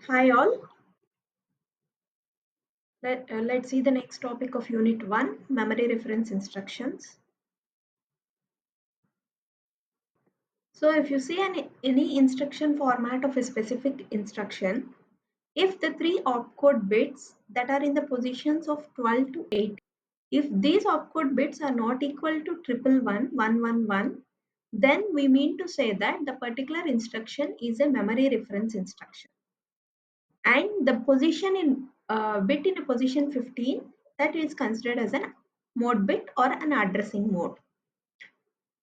Hi all. Let's see the next topic of Unit 1, Memory Reference Instructions. So if you see any instruction format of a specific instruction, if the three opcode bits that are in the positions of 12 to 8, if these opcode bits are not equal to 111, then we mean to say that the particular instruction is a memory reference instruction. And the position in bit in a position 15, that is considered as an mode bit or an addressing mode.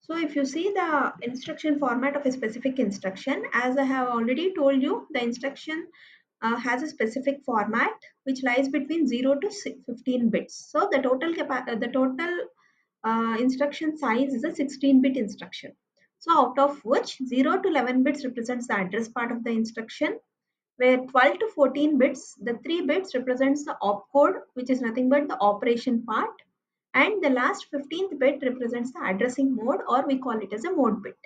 So if you see the instruction format of a specific instruction, as I have already told you, the instruction has a specific format which lies between 0 to 15 bits. So the total instruction size is a 16-bit instruction. So out of which 0 to 11 bits represents the address part of the instruction, where 12 to 14 bits, the 3 bits represents the opcode, which is nothing but the operation part, and the last 15th bit represents the addressing mode, or we call it as a mode bit.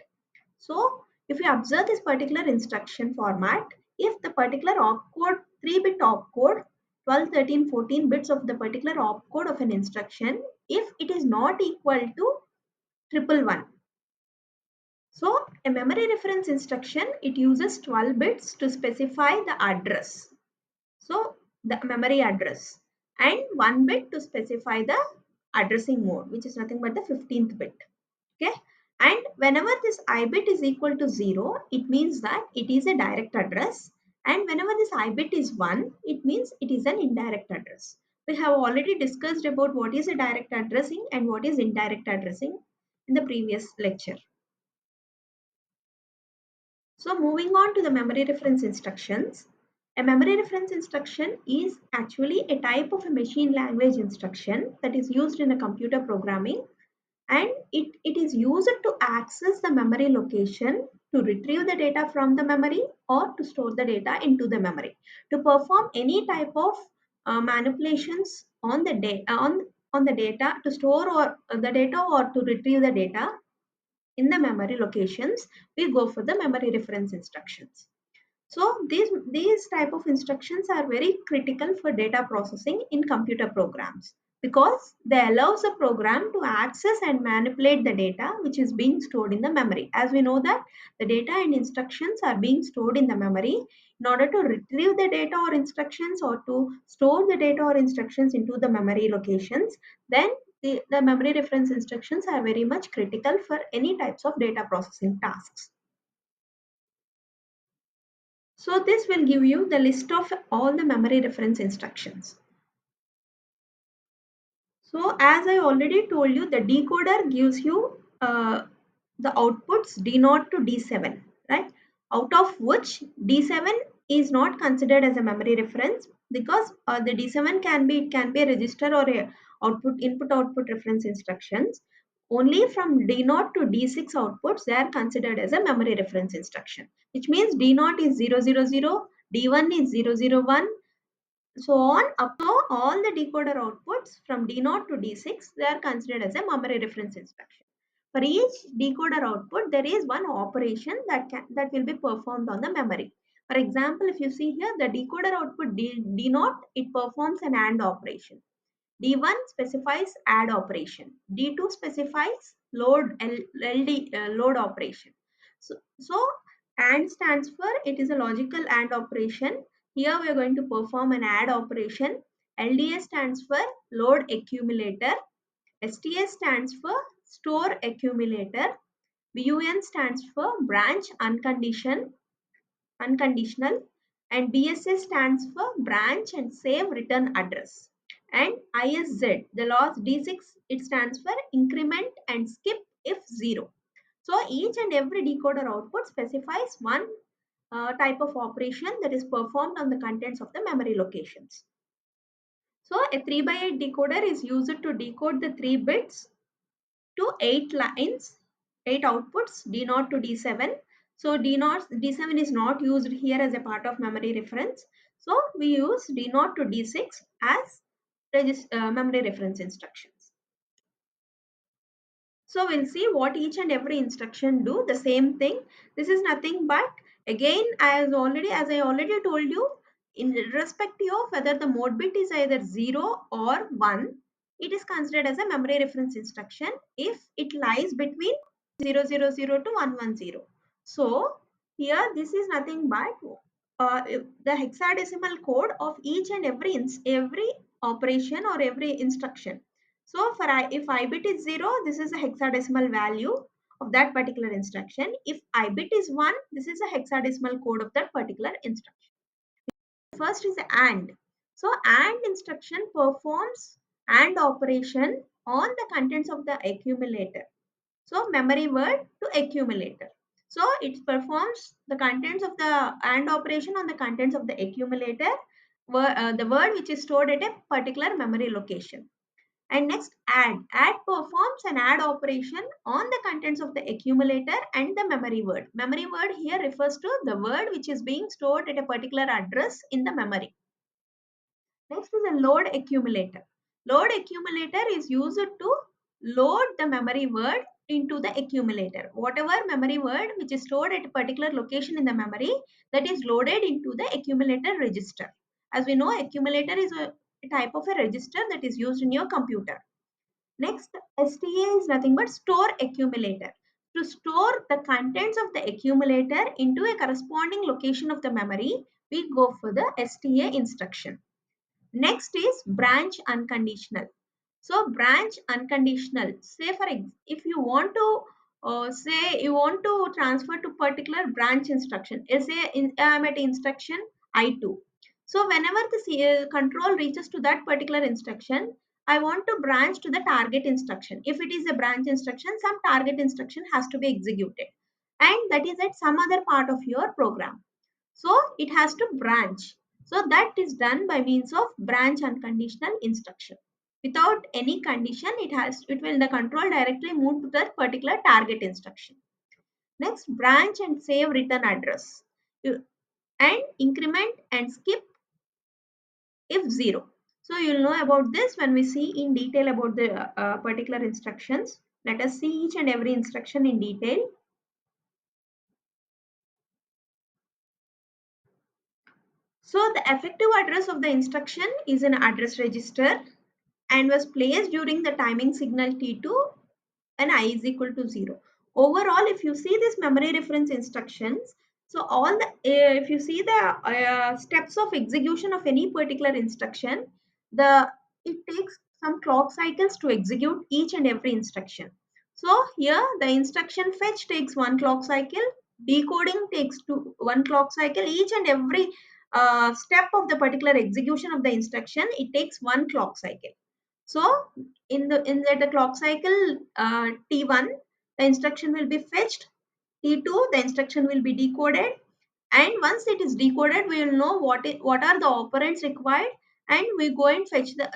So if you observe this particular instruction format, if the particular opcode, 3-bit opcode, 12, 13, 14 bits of the particular opcode of an instruction, if it is not equal to 111. So a memory reference instruction, it uses 12 bits to specify the address. So the memory address, and 1 bit to specify the addressing mode, which is nothing but the 15th bit. Okay. And whenever this I bit is equal to 0, it means that it is a direct address. And whenever this I bit is 1, it means it is an indirect address. We have already discussed about what is a direct addressing and what is indirect addressing in the previous lecture. So moving on to the memory reference instructions. A memory reference instruction is actually a type of a machine language instruction that is used in a computer programming, and it is used to access the memory location, to retrieve the data from the memory, or to store the data into the memory, to perform any type of manipulations on the on the data, to store or the data, or to retrieve the data in the memory locations. We go for the memory reference instructions. So these type of instructions are very critical for data processing in computer programs, because they allows the program to access and manipulate the data which is being stored in the memory. As we know that the data and instructions are being stored in the memory, in order to retrieve the data or instructions, or to store the data or instructions into the memory locations, then the memory reference instructions are very much critical for any types of data processing tasks. So this will give you the list of all the memory reference instructions. So as I already told you, the decoder gives you the outputs D0 to D7, right? Out of which D7 is not considered as a memory reference, because the D7 can be a register or a input output reference instructions. Only from D0 to D6 outputs, they are considered as a memory reference instruction, which means D0 is 000, D1 is 001, so on up to all the decoder outputs from D0 to D6, they are considered as a memory reference instruction. For each decoder output, there is one operation that will be performed on the memory. For example, if you see here, the decoder output D0, it performs an AND operation. D1 specifies add operation. D2 specifies load operation. So AND stands for, it is a logical AND operation. Here we are going to perform an add operation. LDA stands for load accumulator. STA stands for store accumulator. BUN stands for branch unconditional, and BSS stands for branch and save return address. And ISZ, the last D6, it stands for increment and skip if 0. So each and every decoder output specifies one type of operation that is performed on the contents of the memory locations. So a 3 by 8 decoder is used to decode the 3 bits to 8 lines, 8 outputs, D0 to D7. So D0, D7 is not used here as a part of memory reference. So we use D0 to D6 as memory reference instructions. So we'll see what each and every instruction do. The same thing. This is nothing but, again, as I already told you, in respective of whether the mode bit is either 0 or 1, it is considered as a memory reference instruction if it lies between 000 to 110. So here this is nothing but the hexadecimal code of each and every operation or every instruction. So for if I bit is 0, this is a hexadecimal value of that particular instruction. If I bit is 1, this is a hexadecimal code of that particular instruction. First is AND. So AND instruction performs AND operation on the contents of the accumulator. So memory word to accumulator. So it performs the contents of the AND operation on the contents of the accumulator, the word which is stored at a particular memory location. And next add. Add performs an add operation on the contents of the accumulator and the memory word. Memory word here refers to the word which is being stored at a particular address in the memory. Next is a load accumulator. Load accumulator is used to load the memory word into the accumulator. Whatever memory word which is stored at a particular location in the memory, that is loaded into the accumulator register. As we know, accumulator is a type of a register that is used in your computer. Next, STA is nothing but store accumulator. To store the contents of the accumulator into a corresponding location of the memory, we go for the STA instruction. Next is branch unconditional. So branch unconditional. Say for if you want to say you want to transfer to particular branch instruction. Say I am at instruction I2. So whenever the control reaches to that particular instruction, I want to branch to the target instruction. If it is a branch instruction, some target instruction has to be executed, and that is at some other part of your program. So it has to branch. So that is done by means of branch unconditional instruction. Without any condition, it will the control directly move to that particular target instruction. Next, branch and save return address. And increment and skip if 0. So you'll know about this when we see in detail about the particular instructions. Let us see each and every instruction in detail. So the effective address of the instruction is an address register and was placed during the timing signal T2 and I is equal to 0. Overall, if you see this memory reference instructions, so all the if you see the steps of execution of any particular instruction, it takes some clock cycles to execute each and every instruction. So here the instruction fetch takes one clock cycle, decoding takes one clock cycle. Each and every step of the particular execution of the instruction, it takes one clock cycle. So in the clock cycle T1, the instruction will be fetched. T2, the instruction will be decoded, and once it is decoded, we will know what are the operands required, and we go and fetch the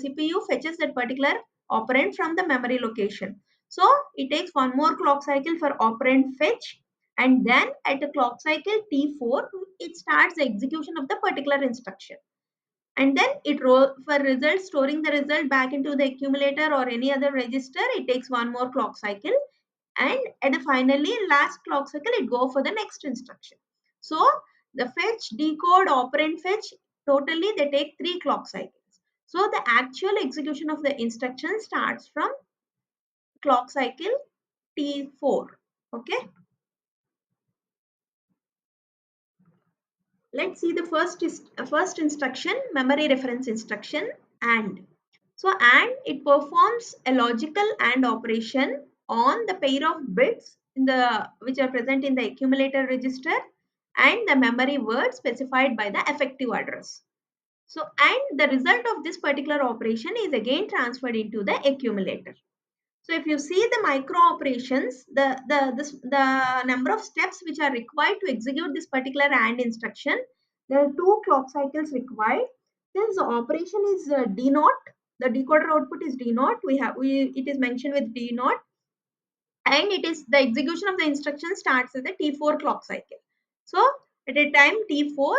CPU fetches that particular operand from the memory location. So it takes one more clock cycle for operand fetch, and then at the clock cycle T4, it starts the execution of the particular instruction. And then it roll for result, storing the result back into the accumulator or any other register. It takes one more clock cycle, and at the finally last clock cycle it go for the next instruction. So the fetch, decode, operand fetch, totally they take 3 clock cycles. So the actual execution of the instruction starts from clock cycle T4. Okay, let's see the first instruction, memory reference instruction, and so and it performs a logical AND operation on the pair of bits which are present in the accumulator register and the memory word specified by the effective address. So and the result of this particular operation is again transferred into the accumulator. So if you see the micro operations, the number of steps which are required to execute this particular AND instruction, there are 2 clock cycles required. Since the operation is D naught, the decoder output is D naught. It is mentioned with D naught, and it is the execution of the instruction starts at the T4 clock cycle. So at a time T4,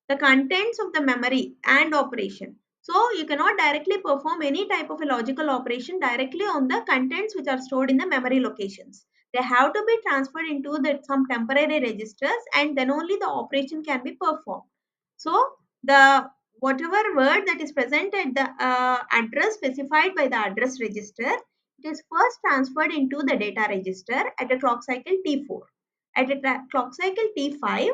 the contents of the memory and operation. So you cannot directly perform any type of a logical operation directly on the contents which are stored in the memory locations. They have to be transferred into some temporary registers, and then only the operation can be performed. So the whatever word that is present at the address specified by the address register, it is first transferred into the data register at a clock cycle T4. At a clock cycle T5,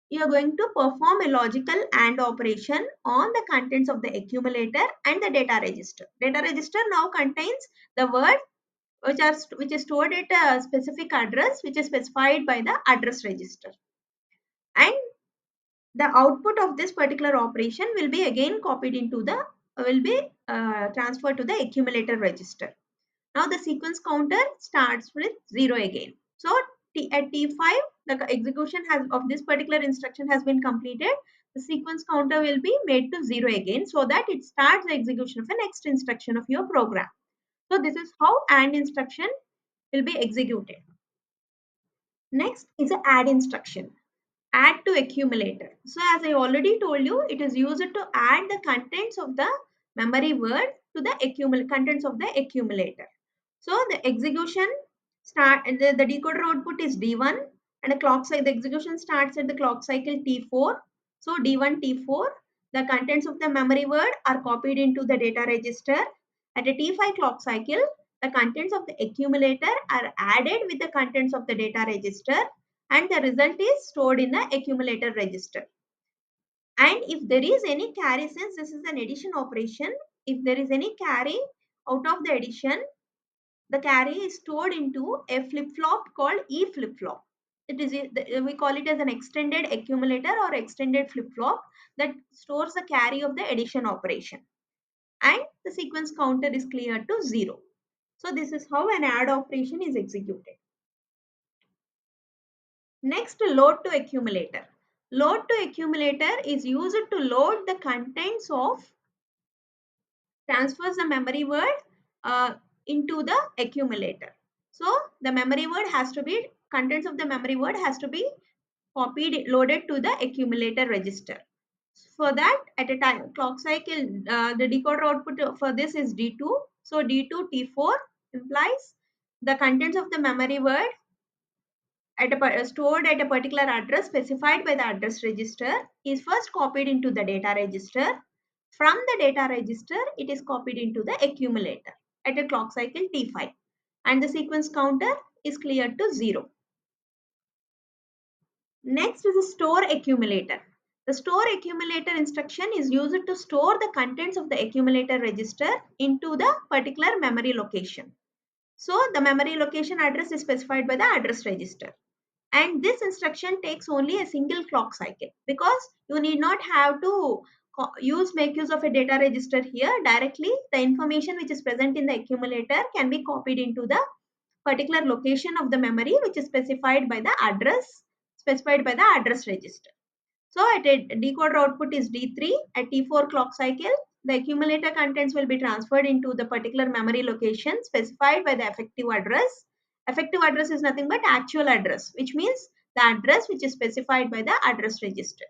you are going to perform a logical AND operation on the contents of the accumulator and the data register. Data register now contains the word which is stored at a specific address which is specified by the address register, and the output of this particular operation will be again copied into the will be transferred to the accumulator register. Now the sequence counter starts with 0 again. So at T5, the execution of this particular instruction has been completed. The sequence counter will be made to 0 again, so that it starts the execution of the next instruction of your program. So this is how AND instruction will be executed. Next is a add instruction. Add to accumulator. So as I already told you, it is used to add the contents of the memory word to the contents of the accumulator. So the execution the decoder output is D1, and the execution starts at the clock cycle T4. So D1 T4, the contents of the memory word are copied into the data register. At a T5 clock cycle, the contents of the accumulator are added with the contents of the data register, and the result is stored in the accumulator register. And if there is any carry, since this is an addition operation, if there is any carry out of the addition, the carry is stored into a flip-flop called E flip-flop. We call it as an extended accumulator or extended flip-flop that stores the carry of the addition operation. And the sequence counter is cleared to 0. So this is how an add operation is executed. Next, load to accumulator. Load to accumulator is used to load the contents of transfers the memory word into the accumulator. So the memory word has to be contents of the memory word has to be loaded to the accumulator register. For that, at a time clock cycle, the decoder output for this is D2. So D2 T4 implies the contents of the memory word stored at a particular address specified by the address register is first copied into the data register. From the data register, it is copied into the accumulator at a clock cycle T5, and the sequence counter is cleared to 0. Next is the store accumulator. The store accumulator instruction is used to store the contents of the accumulator register into the particular memory location. So the memory location address is specified by the address register. And this instruction takes only a single clock cycle, because you need not have to make use of a data register here. Directly the information which is present in the accumulator can be copied into the particular location of the memory which is specified by the address register. So at a decoder output is D3. At T4 clock cycle, the accumulator contents will be transferred into the particular memory location specified by the effective address. Effective address is nothing but actual address, which means the address which is specified by the address register.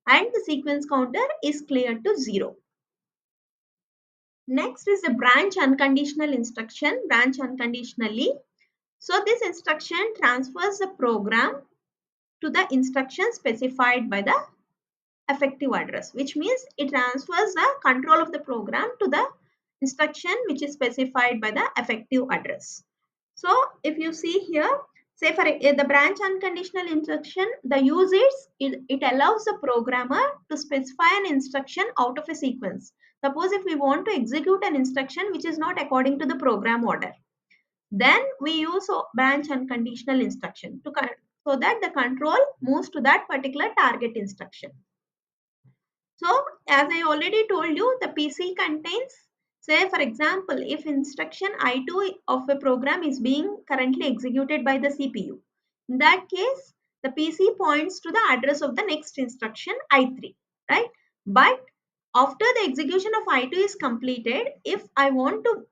And the sequence counter is cleared to 0. Next is the branch unconditional instruction, branch unconditionally. So this instruction transfers the program to the instruction specified by the effective address, which means it transfers the control of the program to the instruction which is specified by the effective address. So if you see here, say for the branch unconditional instruction, the usage it allows the programmer to specify an instruction out of a sequence. Suppose if we want to execute an instruction which is not according to the program order, then we use branch unconditional instruction so that the control moves to that particular target instruction. So as I already told you, the PC contains, say for example, if instruction I2 of a program is being currently executed by the CPU, in that case, the PC points to the address of the next instruction I3, right? But after the execution of I2 is completed, if I want to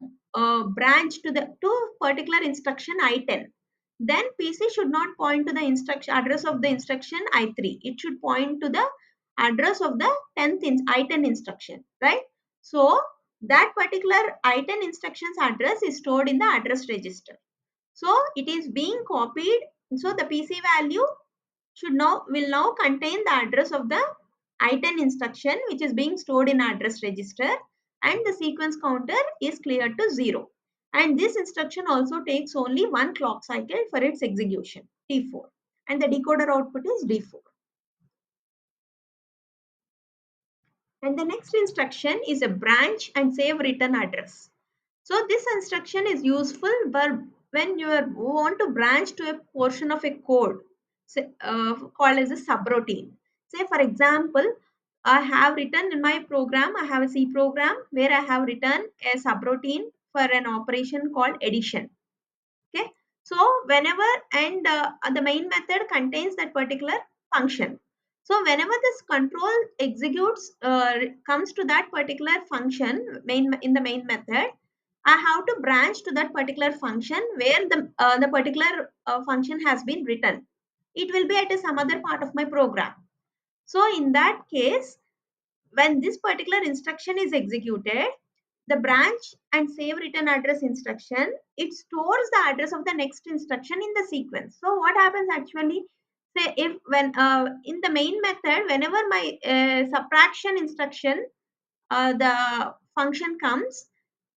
branch to particular instruction I10, then PC should not point to the instruction address of the instruction I3. It should point to the address of the I10 instruction, right? So that particular I10 instructions address is stored in the address register. So it is being copied. So the PC value will now contain the address of the I10 instruction which is being stored in address register, and the sequence counter is cleared to 0. And this instruction also takes only one clock cycle for its execution, T4. And the decoder output is D4. And the next instruction is a branch and save return address. So this instruction is useful when you want to branch to a portion of a code called as a subroutine. Say for example, I have written in my program, I have a C program where I have written a subroutine for an operation called addition. Okay, so whenever and the main method contains that particular function. So whenever this control executes comes to that particular function in the main method, I have to branch to that particular function where the particular function has been written. It will be at some other part of my program. So in that case, when this particular instruction is executed, the branch and save return address instruction, it stores the address of the next instruction in the sequence. So what happens actually, say if when in the main method, whenever my subtraction instruction, the function comes,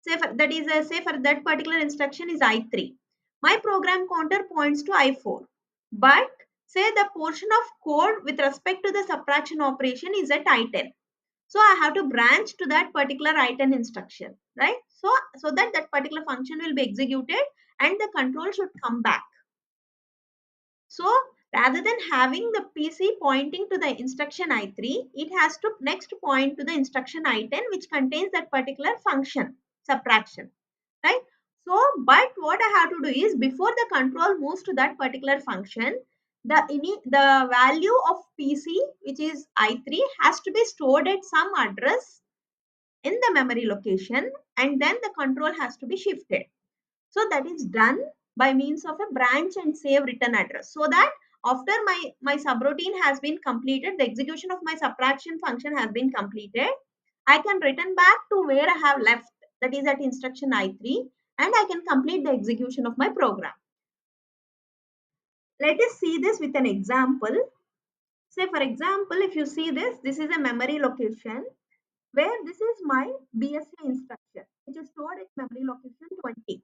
say for, that is say for that particular instruction is I3, my program counter points to I4, but say the portion of code with respect to the subtraction operation is at I10. So I have to branch to that particular I10 instruction, right? So that that particular function will be executed and the control should come back. So rather than having the PC pointing to the instruction I3, it has to next point to the instruction I10 which contains that particular function, subtraction, right? So, but what I have to do is before the control moves to that particular function, the value of PC which is I3 has to be stored at some address in the memory location, and then the control has to be shifted. So that is done by means of a branch and save return address, so that after my subroutine has been completed, the execution of my subtraction function has been completed, I can return back to where I have left, that is at instruction I3, and I can complete the execution of my program. Let us see this with an example. Say for example, if you see this is a memory location where this is my BSA instruction which is stored at memory location 20.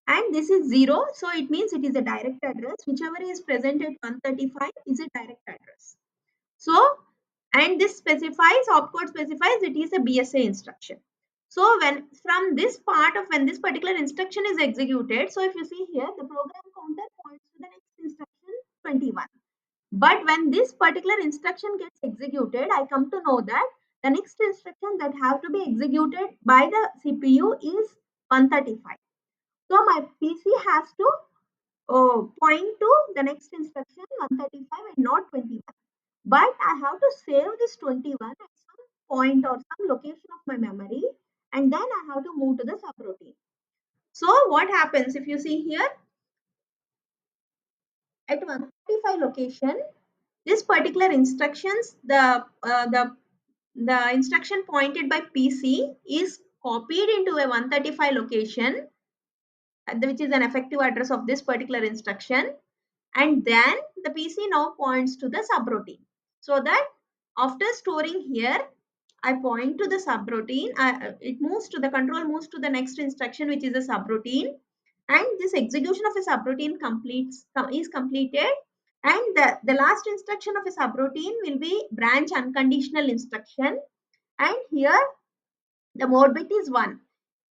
And this is 0, so it means it is a direct address. Whichever is present at 135 is a direct address. So, and this specifies, opcode specifies it is a BSA instruction. So when from this part of when this particular instruction is executed, so if you see here, the program counter points to the next instruction 21. But when this particular instruction gets executed, I come to know that the next instruction that have to be executed by the CPU is 135. So my PC has to point to the next instruction 135 and not 21. But I have to save this 21 at some point or some location of my memory, and then I have to move to the subroutine. So what happens if you see here at 135 location, this particular instructions, the instruction pointed by PC is copied into a 135 location, which is an effective address of this particular instruction, and then the PC now points to the subroutine. So that after storing here, I point to the subroutine, it moves to the control moves to the next instruction which is a subroutine, and this execution of a subroutine is completed, and the last instruction of a subroutine will be branch unconditional instruction, and here the mode bit is 1.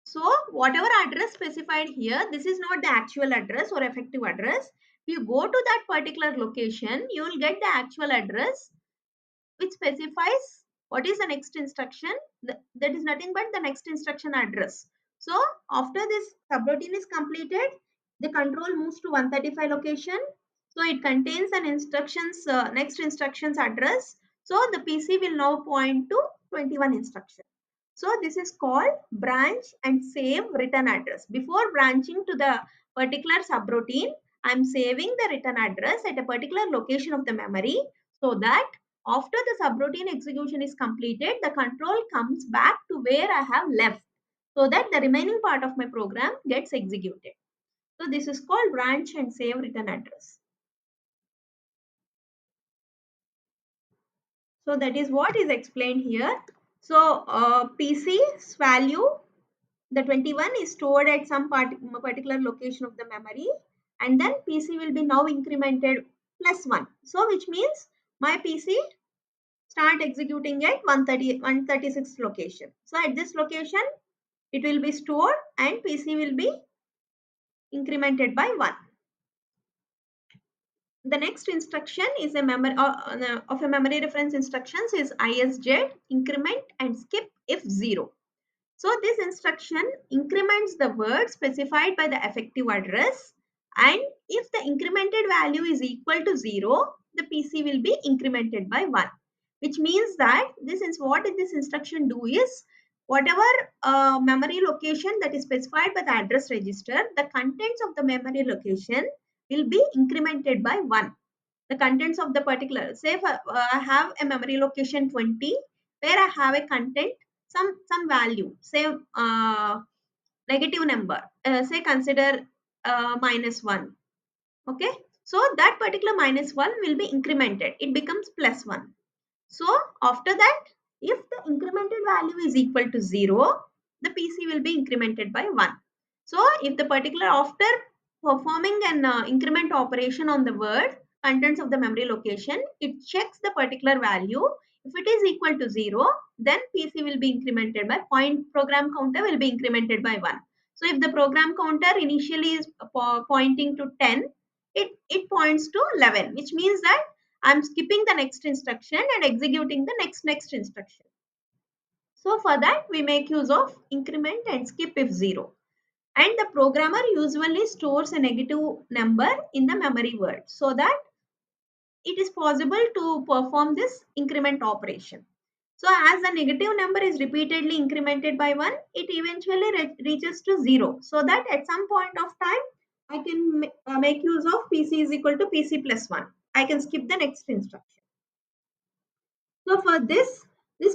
So whatever address specified here, this is not the actual address or effective address. If you go to that particular location, you will get the actual address which specifies what is the next instruction. That is nothing but the next instruction address. So after this subroutine is completed, the control moves to 135 location. So it contains an instructions next instructions address. So the PC will now point to 21 instruction. So this is called branch and save return address. Before branching to the particular subroutine, I am saving the return address at a particular location of the memory, so that after the subroutine execution is completed, the control comes back to where I have left, so that the remaining part of my program gets executed. So this is called branch and save return address. So that is what is explained here. So PC's value, the 21 is stored at some particular location of the memory, and then PC will be now incremented plus 1. So which means my PC start executing at 136 location. So at this location it will be stored and PC will be incremented by 1. The next instruction is a memory of a memory reference instructions is ISZ, increment and skip if 0. So this instruction increments the word specified by the effective address, and if the incremented value is equal to 0, the PC will be incremented by 1. Which means that what this instruction do is, whatever memory location that is specified by the address register, the contents of the memory location will be incremented by 1. The contents of the particular, say I have a memory location 20 where I have a content, some value, say negative number, say consider -1. Okay, so that particular -1 will be incremented, it becomes +1. So after that, if the incremented value is equal to 0, the PC will be incremented by 1. So if the particular, after performing an increment operation on the word contents of the memory location, it checks the particular value. If it is equal to 0, then PC will be incremented by program counter will be incremented by 1. So if the program counter initially is pointing to 10, it points to 11, which means that I'm skipping the next instruction and executing the next instruction. So for that we make use of increment and skip if 0. And the programmer usually stores a negative number in the memory word so that it is possible to perform this increment operation. So as the negative number is repeatedly incremented by 1, it eventually reaches to 0. So that at some point of time, I can make use of PC is equal to PC plus 1. I can skip the next instruction. So for this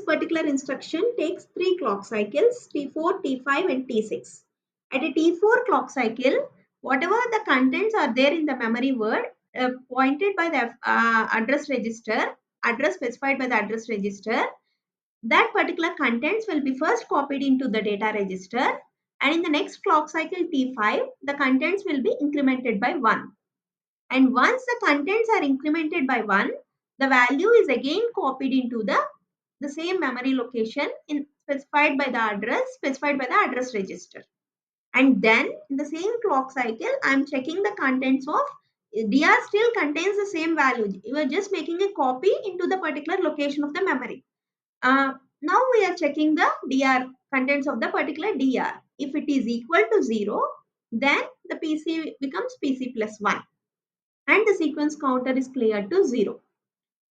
particular instruction takes 3 clock cycles, T4, T5 and T6. At a T4 clock cycle, whatever the contents are there in the memory word pointed by the address register, address specified by the address register, that particular contents will be first copied into the data register, and in the next clock cycle T5, the contents will be incremented by 1. And once the contents are incremented by 1, the value is again copied into the same memory location specified by the address register. And then in the same clock cycle, I am checking the contents of DR still contains the same value. You are just making a copy into the particular location of the memory. Now we are checking the DR contents of the particular DR. If it is equal to 0, then the PC becomes PC plus 1 and the sequence counter is cleared to 0.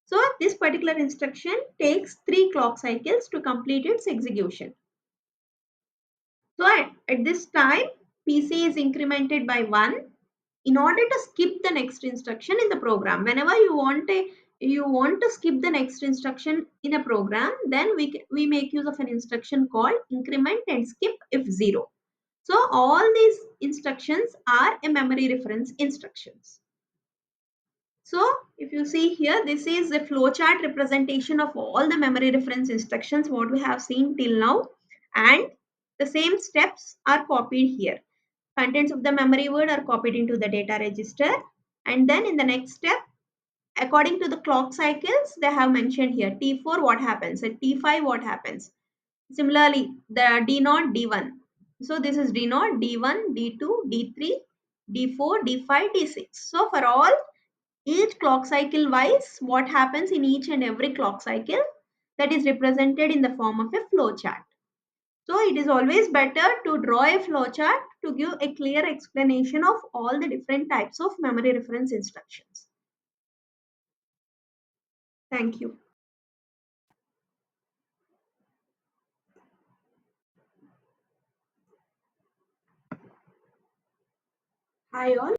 So this particular instruction takes 3 clock cycles to complete its execution. So at this time, PC is incremented by 1 in order to skip the next instruction in the program. Whenever you want to skip the next instruction in a program, then we make use of an instruction called increment and skip if 0. So all these instructions are a memory reference instructions. So if you see here, this is a flowchart representation of all the memory reference instructions what we have seen till now, and the same steps are copied here. Contents of the memory word are copied into the data register, and then in the next step, according to the clock cycles, they have mentioned here T4 what happens, at T5 what happens. Similarly, the D0, D1. So this is D0, D1, D2, D3, D4, D5, D6. So for all each clock cycle wise, what happens in each and every clock cycle, that is represented in the form of a flow chart. So it is always better to draw a flow chart to give a clear explanation of all the different types of memory reference instructions. Thank you. Hi all.